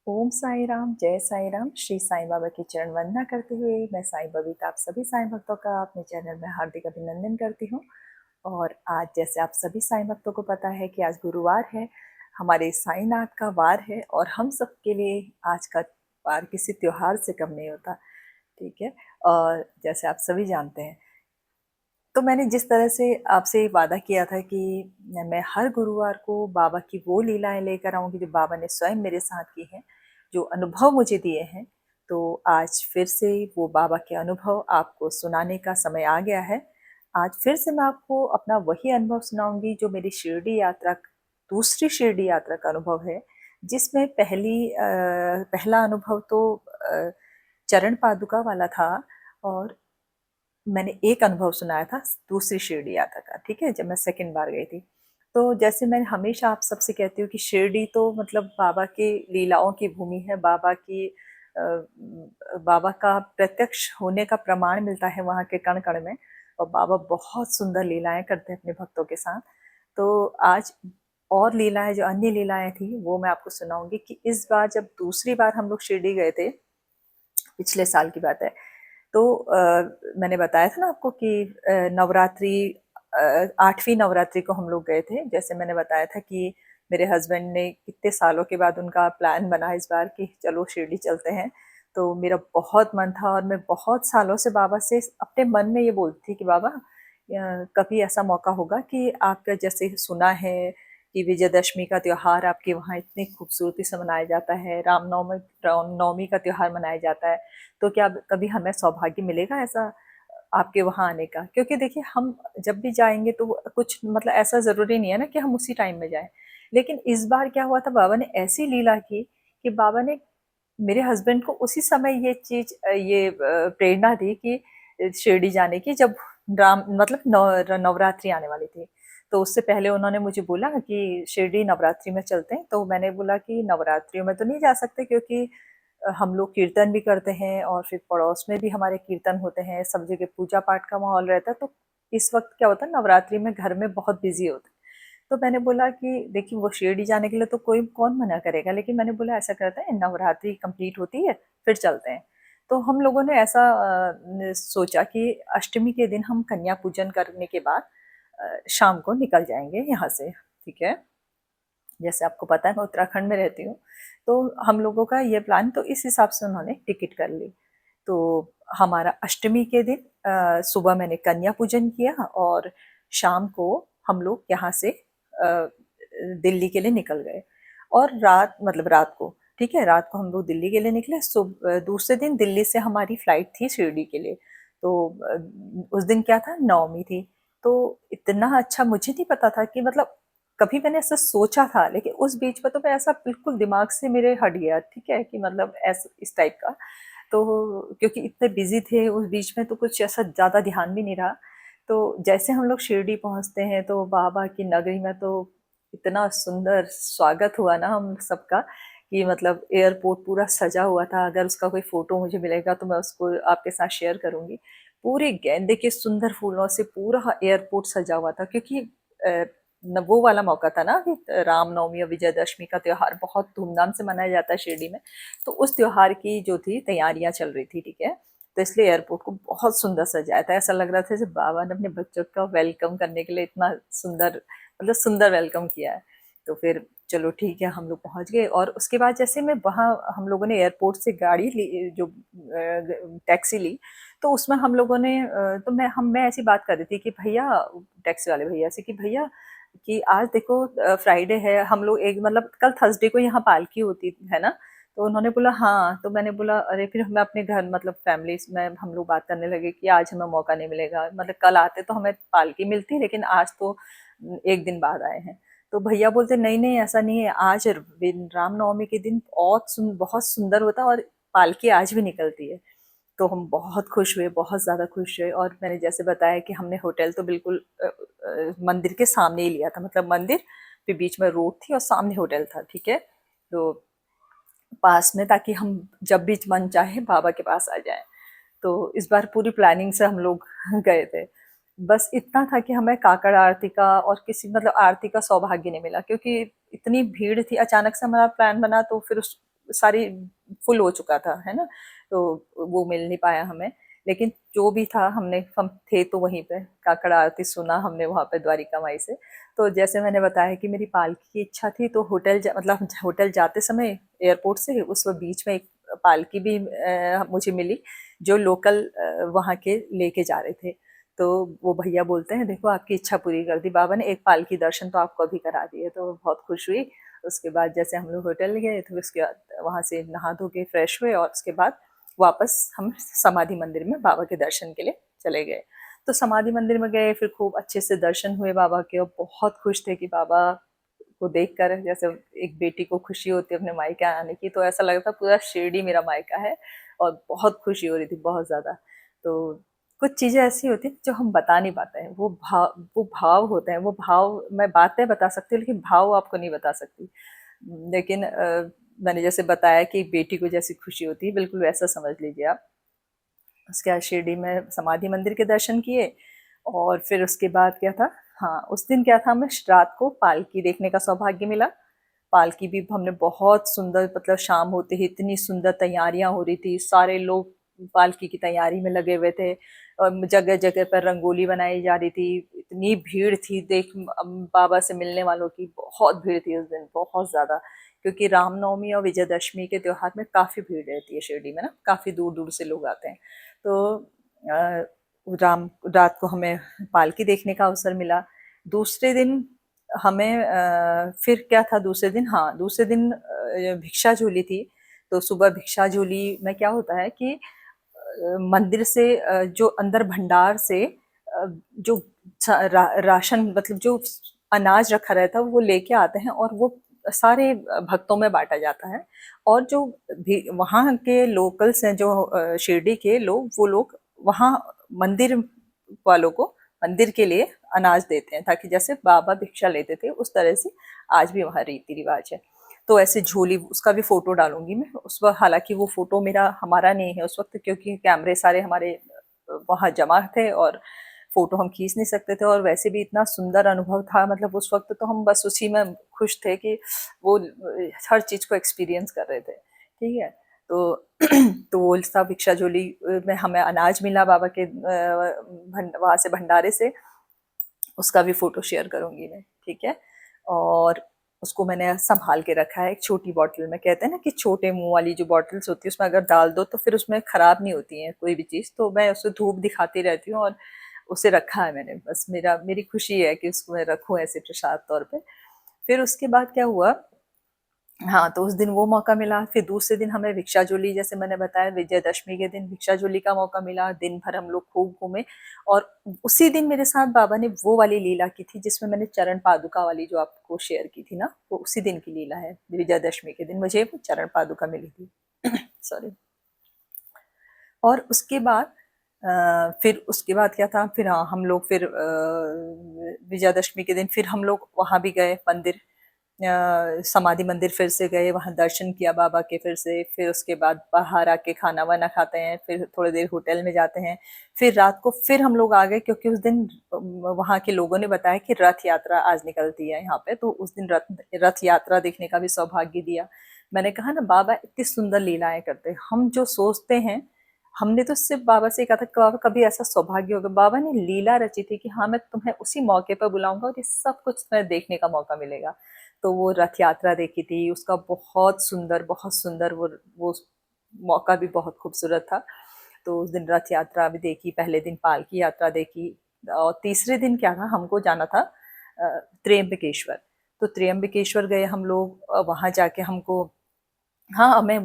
ओम साई राम, जय साई राम। श्री साईं बाबा की चरण वंदना करते हुए मैं साईं बबीता आप सभी साईं भक्तों का अपने चैनल में हार्दिक अभिनंदन करती हूँ। और आज जैसे आप सभी साईं भक्तों को पता है कि आज गुरुवार है, हमारे साईंनाथ का वार है और हम सबके लिए आज का वार किसी त्योहार से कम नहीं होता। ठीक है। और जैसे आप सभी जानते हैं, तो मैंने जिस तरह से आपसे वादा किया था कि मैं हर गुरुवार को बाबा की वो लीलाएं लेकर आऊंगी जो बाबा ने स्वयं मेरे साथ की हैं, जो अनुभव मुझे दिए हैं। तो आज फिर से वो बाबा के अनुभव आपको सुनाने का समय आ गया है। आज फिर से मैं आपको अपना वही अनुभव सुनाऊंगी जो मेरी शिरडी यात्रा, दूसरी शिरडी यात्रा का अनुभव है, जिसमें पहला अनुभव तो चरण पादुका वाला था। और मैंने एक अनुभव सुनाया था दूसरी शिरडी यात्रा का, ठीक है, जब मैं सेकंड बार गई थी। तो जैसे मैं हमेशा आप सबसे कहती हूँ कि शिरडी तो मतलब बाबा की लीलाओं की भूमि है, बाबा का प्रत्यक्ष होने का प्रमाण मिलता है वहाँ के कण कण में। और बाबा बहुत सुंदर लीलाएं करते हैं अपने भक्तों के साथ। तो आज और लीलाएं, जो अन्य लीलाएं थी, वो मैं आपको सुनाऊंगी कि इस बार जब दूसरी बार हम लोग शिरडी गए थे, पिछले साल की बात है। तो मैंने बताया था ना आपको कि नवरात्रि, 8वीं नवरात्रि को हम लोग गए थे। जैसे मैंने बताया था कि मेरे हस्बैंड ने कितने सालों के बाद उनका प्लान बना इस बार कि चलो शिरडी चलते हैं। तो मेरा बहुत मन था और मैं बहुत सालों से बाबा से अपने मन में ये बोलती थी कि बाबा, कभी ऐसा मौका होगा कि आपका, जैसे सुना है कि विजयदशमी का त्योहार आपके वहाँ इतनी खूबसूरती से मनाया जाता है, रामनवमी का त्योहार मनाया जाता है। तो क्या कभी हमें सौभाग्य मिलेगा ऐसा आपके वहाँ आने का? क्योंकि देखिए, हम जब भी जाएंगे तो कुछ मतलब ऐसा जरूरी नहीं है ना कि हम उसी टाइम में जाएं। लेकिन इस बार क्या हुआ था, बाबा ने ऐसी लीला की कि बाबा ने मेरे हस्बैंड को उसी समय ये प्रेरणा दी कि शिरडी जाने की, जब राम मतलब नवरात्रि आने वाली थी। तो उससे पहले उन्होंने मुझे बोला कि शिरडी नवरात्रि में चलते हैं। तो मैंने बोला कि नवरात्रियों में तो नहीं जा सकते, क्योंकि हम लोग कीर्तन भी करते हैं और फिर पड़ोस में भी हमारे कीर्तन होते हैं, सब जगह पूजा पाठ का माहौल रहता है। तो इस वक्त क्या होता है, नवरात्रि में घर में बहुत बिजी होते हैं। तो मैंने बोला कि देखिए, वो शिरडी जाने के लिए तो कोई कौन मना करेगा, लेकिन मैंने बोला ऐसा करते हैं, नवरात्रि कंप्लीट होती है फिर चलते हैं। तो हम लोगों ने ऐसा सोचा कि अष्टमी के दिन हम कन्या पूजन करने के बाद शाम को निकल जाएंगे यहाँ से। ठीक है। जैसे आपको पता है मैं उत्तराखंड में रहती हूँ, तो हम लोगों का ये प्लान, तो इस हिसाब से उन्होंने टिकट कर ली। तो हमारा अष्टमी के दिन सुबह मैंने कन्या पूजन किया और शाम को हम लोग यहाँ से दिल्ली के लिए निकल गए। और रात को, ठीक है, रात को हम लोग दिल्ली के लिए निकले। सुबह दूसरे दिन दिल्ली से हमारी फ्लाइट थी शिरडी के लिए। तो उस दिन क्या था, नवमी थी। तो इतना अच्छा मुझे नहीं पता था कि मतलब, कभी मैंने ऐसा सोचा था, लेकिन उस बीच में तो मैं ऐसा बिल्कुल दिमाग से मेरे हट गया, ठीक है, कि मतलब ऐसा इस टाइप का। तो क्योंकि इतने बिजी थे उस बीच में, तो कुछ ऐसा ज़्यादा ध्यान भी नहीं रहा। तो जैसे हम लोग शिरडी पहुंचते हैं तो बाबा की नगरी में तो इतना सुंदर स्वागत हुआ ना हम सबका, कि मतलब एयरपोर्ट पूरा सजा हुआ था। अगर उसका कोई फोटो मुझे मिलेगा तो मैं उसको आपके साथ शेयर करूंगी। पूरे गेंदे के सुंदर फूलों से पूरा एयरपोर्ट सजा हुआ था, क्योंकि वो वाला मौका था ना कि रामनवमी और विजयदशमी का त्योहार बहुत धूमधाम से मनाया जाता है शिरडी में। तो उस त्योहार की जो थी तैयारियां चल रही थी, ठीक है। तो इसलिए एयरपोर्ट को बहुत सुंदर सजाया था। ऐसा लग रहा था जैसे बाबा ने अपने बच्चों का वेलकम करने के लिए इतना सुंदर, मतलब सुंदर वेलकम किया है। तो फिर चलो ठीक है, हम लोग पहुंच गए। और उसके बाद जैसे मैं वहाँ, हम लोगों ने एयरपोर्ट से गाड़ी ली, जो टैक्सी ली। तो उसमें हम लोगों ने तो मैं ऐसी बात कर रही थी कि भैया, टैक्सी वाले भैया से, कि भैया कि आज देखो फ्राइडे है, हम लोग एक मतलब कल थर्सडे को यहाँ पालकी होती है ना। तो उन्होंने बोला हाँ। तो मैंने बोला अरे, फिर मैं अपने घर मतलब फैमिली में हम लोग बात करने लगे कि आज हमें मौका नहीं मिलेगा, मतलब कल आते तो हमें पालकी मिलती, लेकिन आज तो एक दिन बाद आए हैं। तो भैया बोलते नहीं नहीं, ऐसा नहीं है, आज रामनवमी के दिन बहुत सुंदर होता है और पालकी आज भी निकलती है। तो हम बहुत खुश हुए, बहुत ज़्यादा खुश हुए। और मैंने जैसे बताया कि हमने होटल तो बिल्कुल मंदिर के सामने ही लिया था, मतलब मंदिर फिर बीच में रोड थी और सामने होटल था, ठीक है। तो पास में, ताकि हम जब भी मन चाहे बाबा के पास आ जाएं। तो इस बार पूरी प्लानिंग से हम लोग गए थे। बस इतना था कि हमें काकड़ आरती का और किसी मतलब आरती का सौभाग्य नहीं मिला, क्योंकि इतनी भीड़ थी। अचानक से हमारा प्लान बना, तो फिर सारी फुल हो चुका था, है ना? तो वो मिल नहीं पाया हमें। लेकिन जो भी था हम थे तो वहीं पे, काकड़ आरती सुना हमने वहाँ पे द्वारिका माई से। तो जैसे मैंने बताया कि मेरी पालकी की इच्छा थी, तो मतलब होटल जाते समय एयरपोर्ट से उस बीच में एक पालकी भी मुझे मिली, जो लोकल वहाँ के लेके जा रहे थे। तो वो भैया बोलते हैं, देखो आपकी इच्छा पूरी कर दी बाबा ने, एक पालकी दर्शन तो आपको अभी करा दिए। तो बहुत खुश हुई। उसके बाद जैसे हम लोग होटल गए, तो उसके बाद वहाँ से नहा धो के फ्रेश हुए, और उसके बाद वापस हम समाधि मंदिर में बाबा के दर्शन के लिए चले गए। तो समाधि मंदिर में गए, फिर खूब अच्छे से दर्शन हुए बाबा के, और बहुत खुश थे कि बाबा को देखकर, जैसे एक बेटी को खुशी होती है अपने मायके आने की, तो ऐसा लगता पूरा शिरडी मेरा मायका है, और बहुत खुशी हो रही थी, बहुत ज़्यादा। तो कुछ चीज़ें ऐसी होती हैं जो हम बता नहीं पाते हैं, वो भाव होते हैं, वो भाव मैं बातें बता सकती हूँ, लेकिन भाव आपको नहीं बता सकती। लेकिन मैंने जैसे बताया कि बेटी को जैसी खुशी होती है, बिल्कुल वैसा समझ लीजिए आप। उसके बाद शिरडी में समाधि मंदिर के दर्शन किए, और फिर उसके बाद क्या था, हाँ, उस दिन क्या था, हमें रात को पालकी देखने का सौभाग्य मिला। पालकी भी हमने बहुत सुंदर, मतलब शाम होते ही इतनी सुंदर तैयारियां हो रही थी, सारे लोग पालकी की तैयारी में लगे हुए थे, और जगह जगह पर रंगोली बनाई जा रही थी। इतनी भीड़ थी, बाबा से मिलने वालों की बहुत भीड़ थी उस दिन, बहुत ज्यादा। क्योंकि रामनवमी और विजयदशमी के त्योहार में काफी भीड़ रहती है शिरडी में ना, काफी दूर दूर से लोग आते हैं। तो अ, राम रात को हमें पालकी देखने का अवसर मिला। दूसरे दिन हमें फिर क्या था दूसरे दिन, हाँ, दूसरे दिन भिक्षा झोली थी। तो सुबह भिक्षा झोली में क्या होता है कि मंदिर से जो अंदर भंडार से जो राशन, मतलब जो अनाज रखा रहता है वो लेके आते हैं, और वो सारे भक्तों में बांटा जाता है। और जो भी वहाँ के लोकल्स हैं, जो शिरडी के लोग, वो लोग वहाँ मंदिर वालों को, मंदिर के लिए अनाज देते हैं, ताकि जैसे बाबा भिक्षा लेते थे उस तरह से आज भी वहाँ रीति रिवाज है। तो ऐसे झोली, उसका भी फोटो डालूंगी मैं उस वक्त। हालांकि वो फोटो हमारा नहीं है उस वक्त, क्योंकि कैमरे सारे हमारे वहाँ जमा थे, और फोटो हम खींच नहीं सकते थे। और वैसे भी इतना सुंदर अनुभव था, मतलब उस वक्त तो हम बस उसी में खुश थे कि वो हर चीज को एक्सपीरियंस कर रहे थे। ठीक है। तो तो वो सब भिक्षा झोली में हमें अनाज मिला बाबा के वहां से, भंडारे से। उसका भी फोटो शेयर करूंगी मैं, ठीक है। और उसको मैंने संभाल के रखा है एक छोटी बॉटल में। कहते हैं ना कि छोटे मुंह वाली जो बॉटल्स होती है, उसमें अगर डाल दो तो फिर उसमें खराब नहीं होती है कोई भी चीज। तो मैं उसे धूप दिखाती रहती हूँ, और उसे रखा है मैंने। बस मेरी खुशी है कि उसको मैं रखूं ऐसे प्रसाद तौर पे। फिर उसके बाद क्या हुआ, हाँ, तो उस दिन वो मौका मिला। फिर दूसरे दिन हमें भिक्षाजोली, जैसे मैंने बताया, विजयदशमी के दिन भिक्षाजोली का मौका मिला। दिन भर हम लोग खूब घूमे। और उसी दिन मेरे साथ बाबा ने वो वाली लीला की थी जिसमें मैंने चरण पादुका वाली जो आपको शेयर की थी ना, वो उसी दिन की लीला है। विजयदशमी के दिन मुझे वो चरण पादुका मिली थी। सॉरी। और उसके बाद फिर उसके बाद क्या था, फिर हाँ, हम लोग फिर विजयादशमी के दिन फिर हम लोग वहां भी गए मंदिर, समाधि मंदिर फिर से गए, वहां दर्शन किया बाबा के फिर से। फिर उसके बाद बाहर आके खाना वाना खाते हैं, फिर थोड़ी देर होटल में जाते हैं। फिर रात को फिर हम लोग आ गए, क्योंकि उस दिन वहां के लोगों ने बताया कि रथ यात्रा आज निकलती है यहाँ पे। तो उस दिन रथ यात्रा देखने का भी सौभाग्य दिया। मैंने कहा ना, बाबा इतनी सुंदर लीलाएं करते हैं। हम जो सोचते हैं, हमने तो सिर्फ बाबा से कहा था कि बाबा कभी ऐसा सौभाग्य होगा। बाबा ने लीला रची थी कि हाँ, मैं तुम्हें उसी मौके पर बुलाऊंगा और ये सब कुछ तुम्हें देखने का मौका मिलेगा। तो वो रथ यात्रा देखी थी, उसका बहुत सुंदर वो मौका भी बहुत खूबसूरत था। तो उस दिन रथ यात्रा भी देखी, पहले दिन पालकी यात्रा देखी। और तीसरे दिन क्या था, हमको जाना था त्र्यंबकेश्वर। तो त्र्यंबकेश्वर गए हम लोग। वहां जाके हमको, हाँ, हमें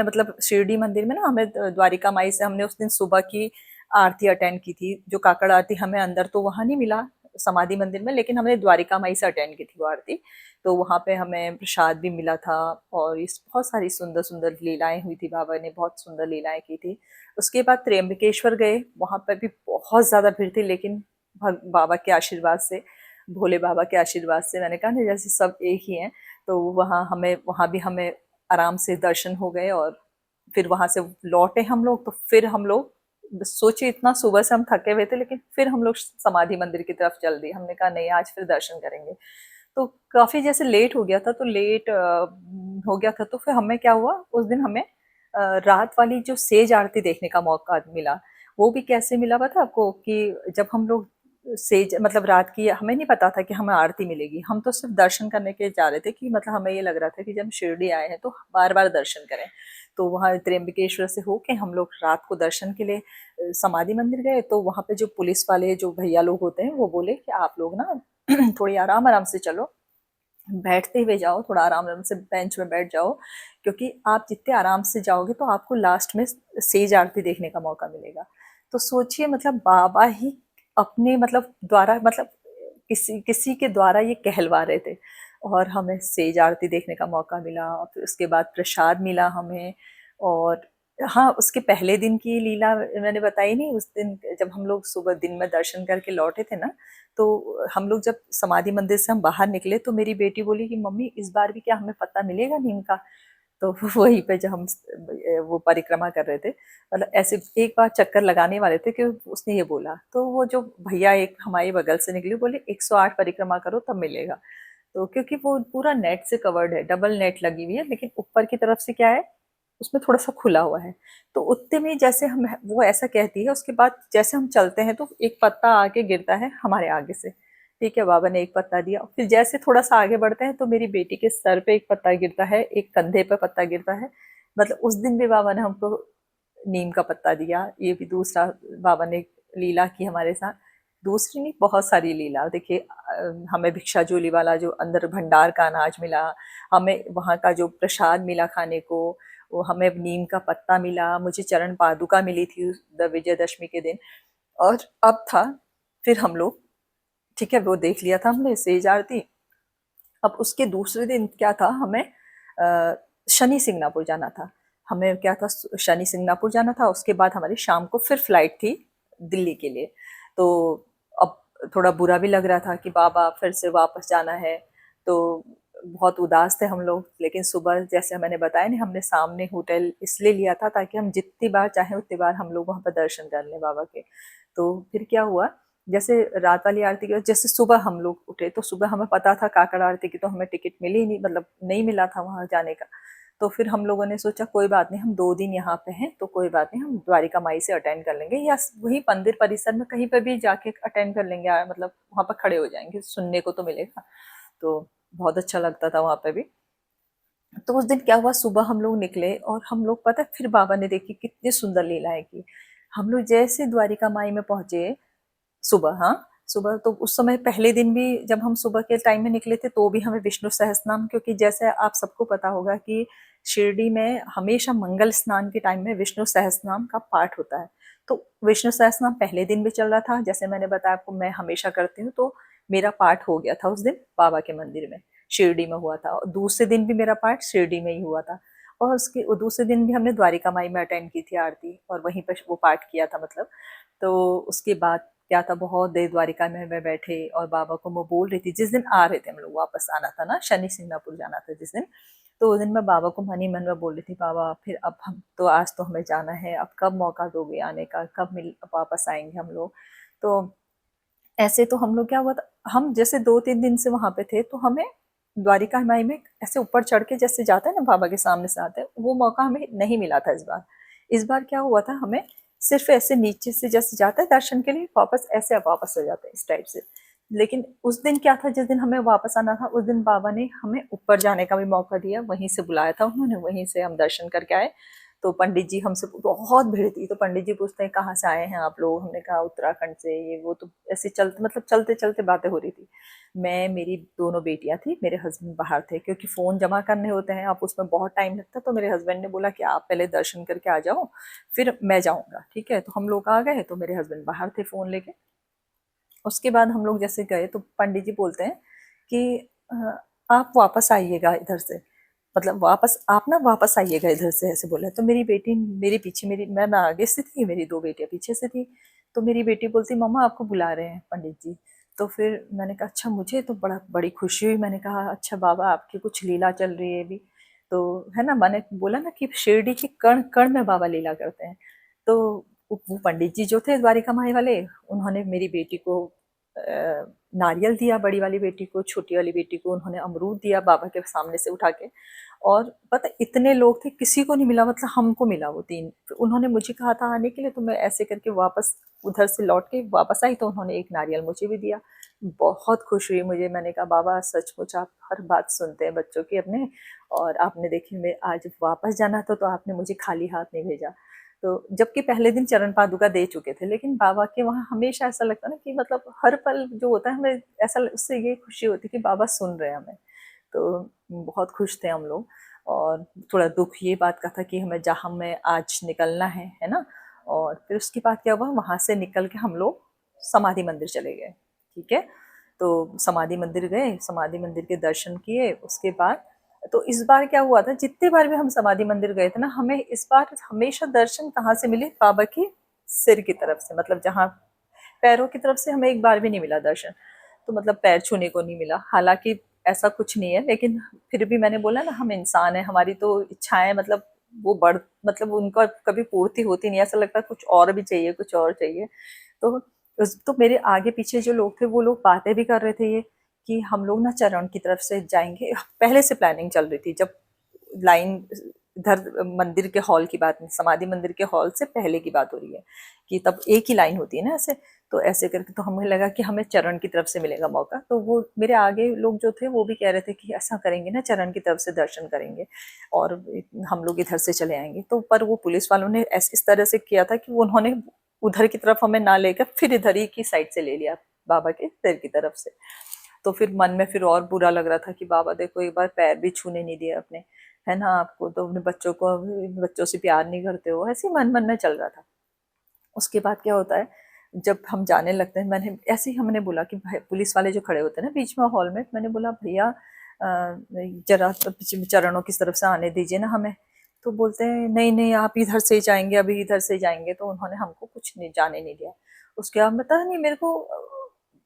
मतलब शिरडी मंदिर में ना, हमें द्वारिका माई से हमने उस दिन सुबह की आरती अटेंड की थी, जो काकड़ आरती। हमें अंदर तो वहां नहीं मिला समाधि मंदिर में, लेकिन हमने द्वारिका माई से अटेंड की थी वो आरती। तो वहां पे हमें प्रसाद भी मिला था। और इस बहुत सारी सुंदर सुंदर लीलाएं हुई थी, बाबा ने बहुत सुंदर लीलाएं की थी। उसके बाद त्र्यंबकेश्वर गए, वहां पर भी बहुत ज्यादा भीड़ थी, लेकिन बाबा के आशीर्वाद से, भोले बाबा के आशीर्वाद से, मैंने कहा ना, जैसे सब एक ही हैं। तो वहां भी हमें आराम से दर्शन हो गए। और फिर वहां से लौटे हम लोग। तो फिर हम लोग सोचे, इतना सुबह से हम थके हुए थे, लेकिन फिर हम लोग समाधि मंदिर की तरफ चल दिए। हमने कहा नहीं, आज फिर दर्शन करेंगे। तो काफ़ी जैसे लेट हो गया था, तो लेट हो गया था, तो फिर हमें क्या हुआ, उस दिन हमें रात वाली जो सेज आरती देखने का मौका मिला। वो भी कैसे मिला पता है आपको, कि जब हम लोग सेज मतलब रात की, हमें नहीं पता था कि हमें आरती मिलेगी। हम तो सिर्फ़ दर्शन करने के जा रहे थे, कि मतलब हमें ये लग रहा था कि जब शिरडी आए हैं तो बार-बार दर्शन करें। तो वहाँ त्र्यंबकेश्वर से होके हम लोग रात को दर्शन के लिए समाधि मंदिर गए। तो वहाँ पे जो पुलिस वाले जो भैया लोग होते हैं, वो बोले कि आप लोग ना थोड़ी आराम-आराम से चलो, बैठते हुए जाओ, थोड़ा आराम-आराम से बेंच में बैठ जाओ, क्योंकि आप जितने आराम से जाओगे तो आपको लास्ट में सेज आरती देखने का मौका मिलेगा। तो सोचिए, मतलब बाबा ही अपने मतलब द्वारा, मतलब किसी किसी के द्वारा ये कहलवा रहे थे, और हमें सेज आरती देखने का मौका मिला। फिर उसके बाद प्रसाद मिला हमें। और हाँ, उसके पहले दिन की लीला मैंने बताई नहीं। उस दिन जब हम लोग सुबह दिन में दर्शन करके लौटे थे ना, तो हम लोग जब समाधि मंदिर से हम बाहर निकले, तो मेरी बेटी बोली कि मम्मी, इस बार भी क्या हमें पत्ता मिलेगा नीम का? तो वहीं पे जब हम वो परिक्रमा कर रहे थे, मतलब ऐसे एक बार चक्कर लगाने वाले थे, कि उसने ये बोला, तो वो जो भैया एक हमारे बगल से निकले, बोले 108 परिक्रमा करो तब मिलेगा। तो क्योंकि वो पूरा नेट से कवर्ड है, डबल नेट लगी हुई है, लेकिन ऊपर की तरफ से क्या है, उसमें थोड़ा-सा खुला हुआ है। तो उतने में जैसे हम, वो ऐसा कहती है, उसके बाद जैसे हम चलते हैं तो एक पत्ता आके गिरता है हमारे आगे से। ठीक है, बाबा ने एक पत्ता दिया, फिर जैसे थोड़ा-सा आगे बढ़ते हैं तो मेरी बेटी के सर पे एक पत्ता गिरता है, एक कंधे पे पत्ता गिरता है। मतलब उस दिन भी बाबा ने हमको नीम का पत्ता दिया। ये भी दूसरा बाबा ने लीला की हमारे साथ। दूसरी नहीं, बहुत सारी लीला। देखिए, हमें भिक्षा झोली वाला जो अंदर भंडार का अनाज मिला, हमें वहाँ का जो प्रसाद मिला खाने को, वो हमें नीम का पत्ता मिला, मुझे चरण पादुका मिली थी उस विजयदशमी के दिन। और अब था, फिर हम लोग, ठीक है, वो देख लिया था हमने सेज आरती। अब उसके दूसरे दिन क्या था, हमें शनि सिंगनापुर जाना था। हमें क्या था, शनि सिंगनापुर जाना था। उसके बाद हमारी शाम को फिर फ्लाइट थी दिल्ली के लिए। तो अब थोड़ा बुरा भी लग रहा था कि बाबा फिर से वापस जाना है। तो बहुत उदास थे हम लोग। लेकिन सुबह जैसे मैंने बताया नहीं, हमने सामने होटल इसलिए लिया था ताकि हम जितनी बार चाहें उतनी बार हम लोग वहाँ पर दर्शन कर लें बाबा के। तो फिर क्या हुआ, जैसे रात वाली आरती के बाद जैसे सुबह हम लोग उठे, तो सुबह हमें पता था काकड़ आरती की, तो हमें टिकट मिली ही नहीं, मतलब नहीं मिला था वहाँ जाने का। तो फिर हम लोगों ने सोचा कोई बात नहीं, हम 2 दिन यहाँ पे हैं, तो कोई बात नहीं, हम द्वारिका माई से अटेंड कर लेंगे, या वही मंदिर परिसर में कहीं पे भी जाके अटेंड कर लेंगे, मतलब वहाँ पर खड़े हो जाएंगे, सुनने को तो मिलेगा। तो बहुत अच्छा लगता था वहाँ पे भी। तो उस दिन क्या हुआ, सुबह हम लोग निकले, और हम लोग, पता है, फिर बाबा ने देखी कितनी सुंदर लीलाएं की। हम लोग जैसे द्वारिका माई में पहुंचे सुबह, हाँ, सुबह, तो उस समय पहले दिन भी जब हम सुबह के टाइम में निकले थे, तो भी हमें विष्णु सहस्त्रनाम, क्योंकि जैसे आप सबको पता होगा कि शिरडी में हमेशा मंगल स्नान के टाइम में विष्णु सहस्त्रनाम का पाठ होता है। तो विष्णु सहस्त्रनाम पहले दिन भी चल रहा था, जैसे मैंने बताया आपको, मैं हमेशा करती हूँ, तो मेरा पाठ हो गया था उस दिन बाबा के मंदिर में, शिरडी में हुआ था। और दूसरे दिन भी मेरा पाठ शिरडी में ही हुआ था। और उसके दूसरे दिन भी हमने द्वारिका माई में अटेंड की थी आरती, और वहीं पर वो पाठ किया था, मतलब। तो उसके बाद क्या था, बहुत देर द्वारिका में बैठे, और बाबा को मैं बोल रही थी, जिस दिन आ रहे थे हम लोग, वापस आना था ना, शनि सिंगनापुर जाना था जिस दिन, तो उस दिन मैं बाबा को मन ही मन में बोल रही थी, बाबा फिर अब हम तो, आज तो हमें जाना है, अब कब मौका दोगे आने का, कब मिल वापस आएंगे हम लोग। तो ऐसे तो हम लोग, क्या हुआ था, हम जैसे 2-3 दिन से वहां पे थे, तो हमें द्वारिका माई में ऐसे ऊपर चढ़ के जैसे जाते हैं ना, बाबा के सामने से आते हैं, वो मौका हमें नहीं मिला था इस बार। इस बार क्या हुआ था, हमें सिर्फ ऐसे नीचे से जैसे जाता है दर्शन के लिए, वापस ऐसे आप वापस आ जाते हैं इस टाइप से। लेकिन उस दिन क्या था, जिस दिन हमें वापस आना था, उस दिन बाबा ने हमें ऊपर जाने का भी मौका दिया, वहीं से बुलाया था उन्होंने, वहीं से हम दर्शन करके आए। तो पंडित जी हमसे, बहुत भीड़ थी, तो पंडित जी पूछते हैं कहाँ से आए हैं आप लोग, हमने कहा उत्तराखंड से, ये वो, तो ऐसे चलते, मतलब चलते चलते बातें हो रही थी। मैं, मेरी दोनों बेटियां थी, मेरे हस्बैंड बाहर थे, क्योंकि फ़ोन जमा करने होते हैं, आप उसमें बहुत टाइम लगता है। तो मेरे हस्बैंड ने बोला कि आप पहले दर्शन करके आ जाओ, फिर मैं जाऊंगा, ठीक है। तो हम लोग आ गए, तो मेरे हस्बैंड बाहर थे फ़ोन लेके। उसके बाद हम लोग जैसे गए, तो पंडित जी बोलते हैं कि आप वापस आइएगा इधर से, मतलब वापस, आप ना वापस आइएगा इधर से, ऐसे बोला। तो मेरी बेटी मेरे पीछे, मेरी, मैं आगे से थी, मेरी 2 बेटियां पीछे से थी। तो मेरी बेटी बोलती, मम्मा आपको बुला रहे हैं पंडित जी। तो फिर मैंने कहा अच्छा, मुझे तो बड़ी खुशी हुई। मैंने कहा अच्छा बाबा, आपकी कुछ लीला चल रही है अभी, तो है ना, मैंने बोला ना कि शिरडी के कण कण में बाबा लीला करते हैं। तो वो पंडित जी जो थे द्वारिका माई वाले, उन्होंने मेरी बेटी को नारियल दिया बड़ी वाली बेटी को, छोटी वाली बेटी को उन्होंने अमरूद दिया बाबा के सामने से उठा के। और पता इतने लोग थे, किसी को नहीं मिला, मतलब हमको मिला वो 3। फिर उन्होंने मुझे कहा था आने के लिए, तो मैं ऐसे करके वापस उधर से लौट के वापस आई, तो उन्होंने एक नारियल मुझे भी दिया। बहुत खुश हुई मुझे, मैंने कहा बाबा सचमुच आप हर बात सुनते हैं बच्चों की अपने, और आपने देखिए मैं आज वापस जाना था तो आपने मुझे खाली हाथ नहीं भेजा। तो जबकि पहले दिन चरण पादुका दे चुके थे, लेकिन बाबा के वहाँ हमेशा ऐसा लगता ना कि मतलब हर पल जो होता है हमें ऐसा उससे ये खुशी होती कि बाबा सुन रहे हैं हमें। तो बहुत खुश थे हम लोग। और थोड़ा दुख ये बात का था कि हमें जहाँ हमें आज निकलना है ना। और फिर उसके बाद क्या हुआ, वहाँ से निकल के हम लोग समाधि मंदिर चले गए। ठीक है, तो समाधि मंदिर गए, समाधि मंदिर के दर्शन किए। उसके बाद तो इस बार क्या हुआ था, जितने बार भी हम समाधि मंदिर गए थे ना, हमें इस बार हमेशा दर्शन कहाँ से मिले, बाबा की सिर की तरफ से, मतलब जहाँ पैरों की तरफ से हमें एक बार भी नहीं मिला दर्शन। तो मतलब पैर छूने को नहीं मिला, हालांकि ऐसा कुछ नहीं है, लेकिन फिर भी मैंने बोला ना हम इंसान है, हमारी तो इच्छाएं मतलब वो बढ़, मतलब उनका कभी पूर्ति होती नहीं, ऐसा लगता है कुछ और भी चाहिए, कुछ और चाहिए। तो तो मेरे आगे पीछे जो लोग थे वो लोग बातें भी कर रहे थे ये कि हम लोग ना चरण की तरफ से जाएंगे। पहले से प्लानिंग चल रही थी, जब लाइन इधर मंदिर के हॉल की बात नहीं, समाधि मंदिर के हॉल से पहले की बात हो रही है कि तब एक ही लाइन होती है ना ऐसे। तो ऐसे करके तो हमें लगा कि हमें चरण की तरफ से मिलेगा मौका, तो वो मेरे आगे लोग जो थे वो भी कह रहे थे कि ऐसा करेंगे ना, चरण की तरफ से दर्शन करेंगे और हम लोग इधर से चले आएंगे। तो पर वो पुलिस वालों ने इस तरह से किया था कि उन्होंने उधर की तरफ हमें ना लेकर फिर इधर ही की साइड से ले लिया, बाबा के सिर की तरफ से। तो फिर मन में फिर और बुरा लग रहा था कि बाबा देखो एक बार पैर भी छूने नहीं दिए अपने, है ना, आपको तो अपने बच्चों को, बच्चों से प्यार नहीं करते हो, ऐसे ही मन मन में चल रहा था। उसके बाद क्या होता है, जब हम जाने लगते हैं, मैंने ऐसे ही हमने बोला कि भाई, पुलिस वाले जो खड़े होते हैं ना बीच में हॉल में, मैंने बोला भैया जरा चरणों की तरफ से आने दीजिए ना हमें। तो बोलते हैं नहीं नहीं आप इधर से ही जाएंगे, अभी इधर से ही जाएंगे। तो उन्होंने हमको कुछ नहीं, जाने नहीं दिया। उसके बाद पता नहीं मेरे को